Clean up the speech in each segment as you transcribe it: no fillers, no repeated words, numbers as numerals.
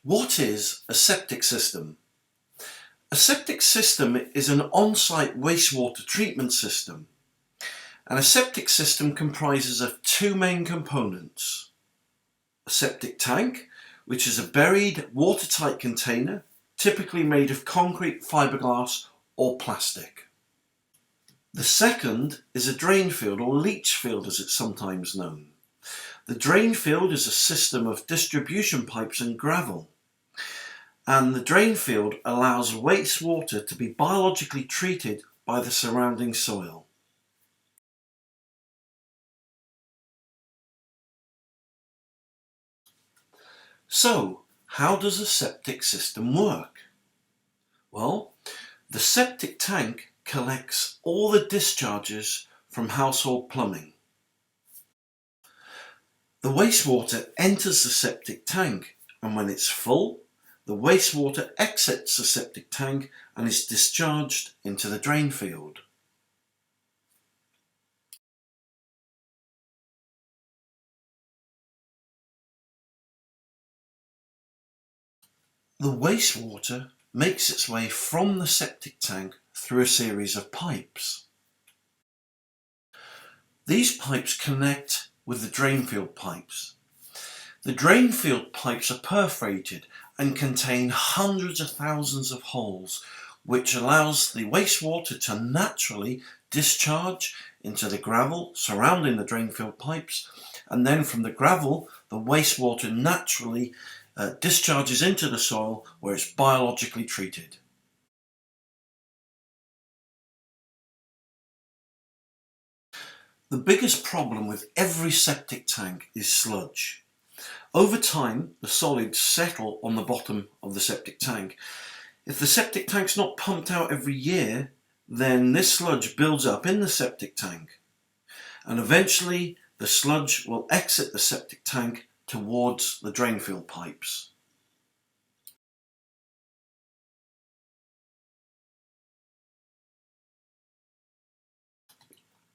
What is a septic system? A septic system is an on-site wastewater treatment system. And a septic system comprises of two main components. A septic tank, which is a buried watertight container, typically made of concrete, fiberglass or plastic. The second is a drain field, or leach field as it's sometimes known. The drain field is a system of distribution pipes and gravel. And the drain field allows wastewater to be biologically treated by the surrounding soil. So, how does a septic system work? Well, the septic tank collects all the discharges from household plumbing. The wastewater enters the septic tank, and when it's full, the wastewater exits the septic tank and is discharged into the drain field. The wastewater makes its way from the septic tank through a series of pipes. These pipes connect with the drain field pipes. The drain field pipes are perforated and contain hundreds of thousands of holes, which allows the wastewater to naturally discharge into the gravel surrounding the drain field pipes, and then from the gravel the wastewater naturally discharges into the soil where it's biologically treated. The biggest problem with every septic tank is sludge. Over time, the solids settle on the bottom of the septic tank. If the septic tank's not pumped out every year, then this sludge builds up in the septic tank. And eventually, the sludge will exit the septic tank towards the drain field pipes.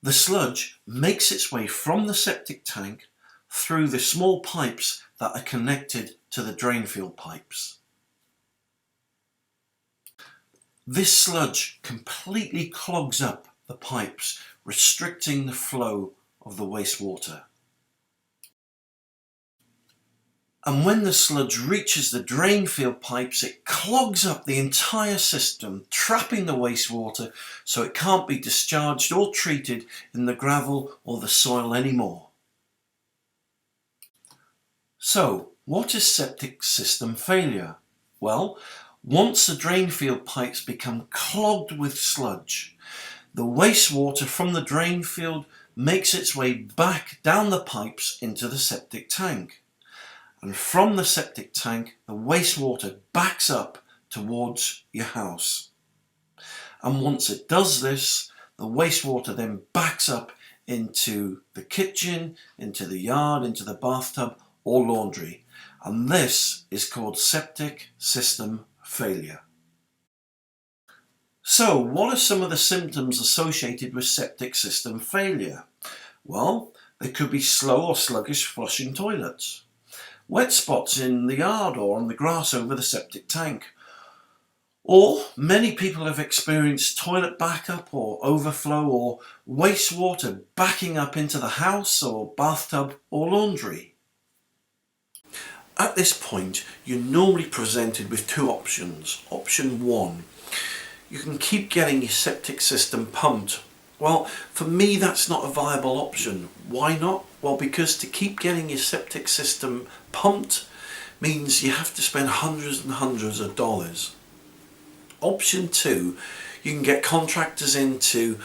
The sludge makes its way from the septic tank through the small pipes that are connected to the drain field pipes. This sludge completely clogs up the pipes, restricting the flow of the wastewater. And when the sludge reaches the drain field pipes, it clogs up the entire system, trapping the wastewater so it can't be discharged or treated in the gravel or the soil anymore. So, what is septic system failure? Well, once the drain field pipes become clogged with sludge, the wastewater from the drain field makes its way back down the pipes into the septic tank. And from the septic tank, the wastewater backs up towards your house. And once it does this, the wastewater then backs up into the kitchen, into the yard, into the bathtub or laundry. And this is called septic system failure. So, what are some of the symptoms associated with septic system failure? Well, there could be slow or sluggish flushing toilets, wet spots in the yard or on the grass over the septic tank. Or many people have experienced toilet backup or overflow or wastewater backing up into the house or bathtub or laundry. At this point, you're normally presented with two options. Option one, you can keep getting your septic system pumped. Well, for me, that's not a viable option. Why not? Well, because to keep getting your septic system pumped means you have to spend hundreds and hundreds of dollars. Option two, you can get contractors in to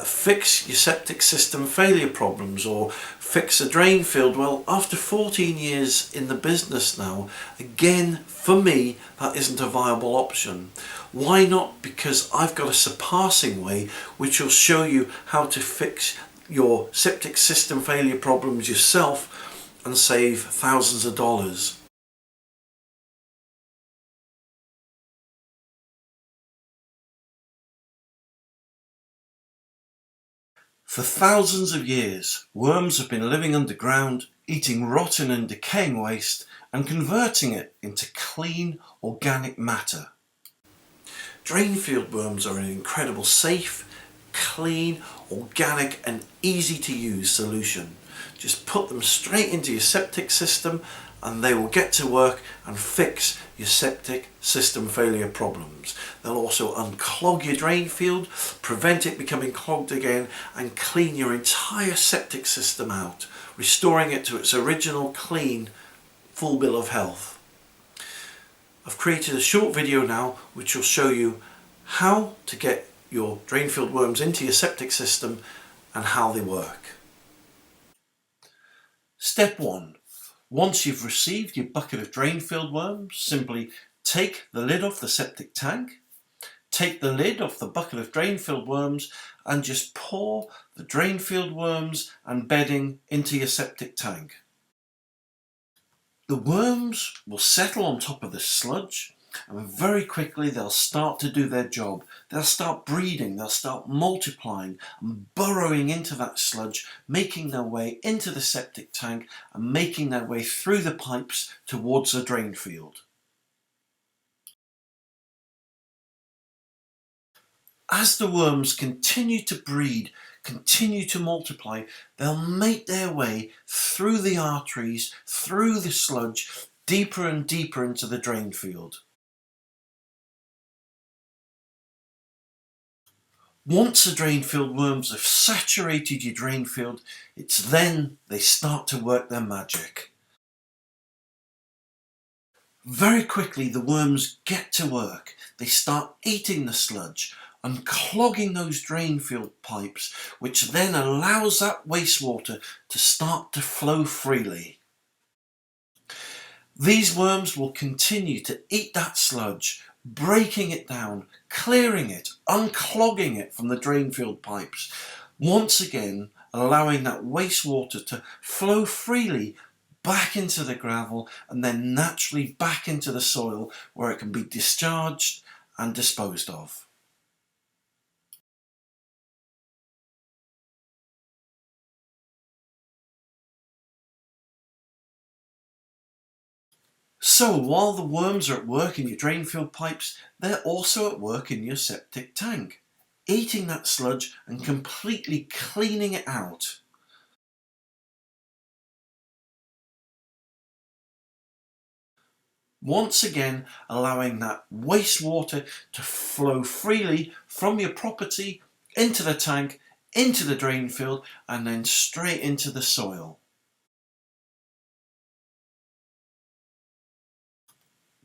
fix your septic system failure problems or fix a drain field. Well, after 14 years in the business now, again, for me, that isn't a viable option. Why not? Because I've got a surpassing way which will show you how to fix your septic system failure problems yourself and save thousands of dollars. For thousands of years, worms have been living underground, eating rotten and decaying waste and converting it into clean organic matter. Drainfield worms are an incredible safe, clean, organic and easy to use solution. Just put them straight into your septic system and they will get to work and fix your septic system failure problems. They'll also unclog your drain field, prevent it becoming clogged again and clean your entire septic system out, restoring it to its original clean, full bill of health. I've created a short video now which will show you how to get your drainfield worms into your septic system and how they work. Step 1. Once you've received your bucket of drainfield worms, simply take the lid off the septic tank, take the lid off the bucket of drainfield worms and just pour the drainfield worms and bedding into your septic tank. The worms will settle on top of the sludge and very quickly they'll start to do their job. They'll start breeding, they'll start multiplying and burrowing into that sludge, making their way into the septic tank and making their way through the pipes towards the drain field. As the worms continue to breed, continue to multiply, they'll make their way through the arteries, through the sludge, deeper and deeper into the drain field. Once the drainfield worms have saturated your drain field, it's then they start to work their magic. Very quickly the worms get to work. They start eating the sludge, unclogging those drainfield pipes, which then allows that wastewater to start to flow freely. These worms will continue to eat that sludge, breaking it down, clearing it, unclogging it from the drainfield pipes, once again allowing that wastewater to flow freely back into the gravel and then naturally back into the soil where it can be discharged and disposed of. So while the worms are at work in your drainfield pipes, they're also at work in your septic tank, eating that sludge and completely cleaning it out. Once again, allowing that wastewater to flow freely from your property into the tank, into the drain field, and then straight into the soil.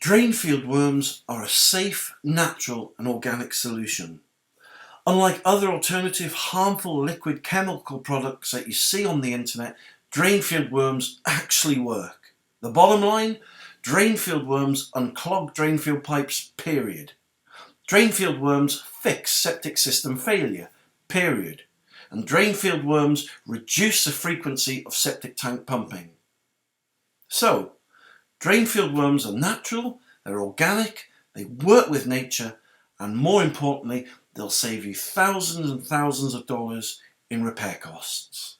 Drainfield worms are a safe, natural and organic solution. Unlike other alternative harmful liquid chemical products that you see on the internet, drainfield worms actually work. The bottom line, drainfield worms unclog drainfield pipes, period. Drainfield worms fix septic system failure, period. And drainfield worms reduce the frequency of septic tank pumping. So, drainfield worms are natural, they're organic, they work with nature, and more importantly, they'll save you thousands and thousands of dollars in repair costs.